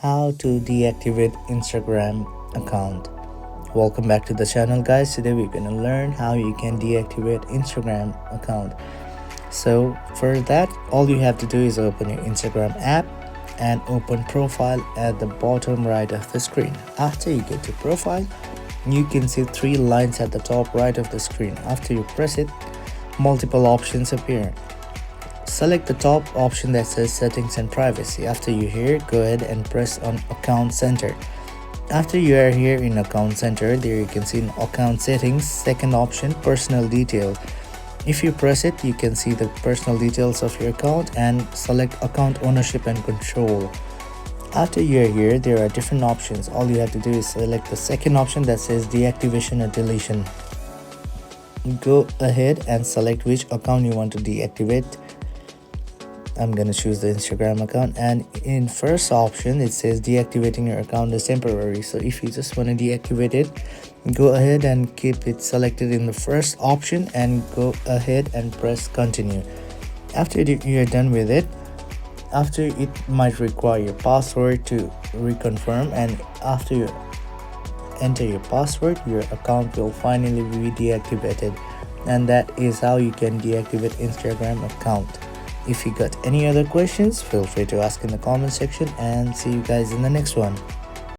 How to deactivate Instagram account. Welcome back to the channel, guys. Today we're gonna learn how you can deactivate Instagram account. So for that, all you have to do is open your Instagram app and open profile at the bottom right of the screen. After you get to profile, you can see three lines at the top right of the screen. After you press it, multiple options appear. Select the top option that says settings and privacy. After you here, go ahead and press on account center. After you are here in account center, there you can see in account settings, second option, personal detail. If you press it, you can see the personal details of your account and select account ownership and control. After you are here, there are different options. All you have to do is select the second option that says deactivation or deletion. Go ahead and select which account you want to deactivate. I'm gonna choose the Instagram account, and in first option it says deactivating your account is temporary. So if you just want to deactivate it, go ahead and keep it selected in the first option and go ahead and press continue. After you're done with it, after it might require your password to reconfirm, and after you enter your password, your account will finally be deactivated. And that is how you can deactivate Instagram account. If you got any other questions, feel free to ask in the comment section, and see you guys in the next one.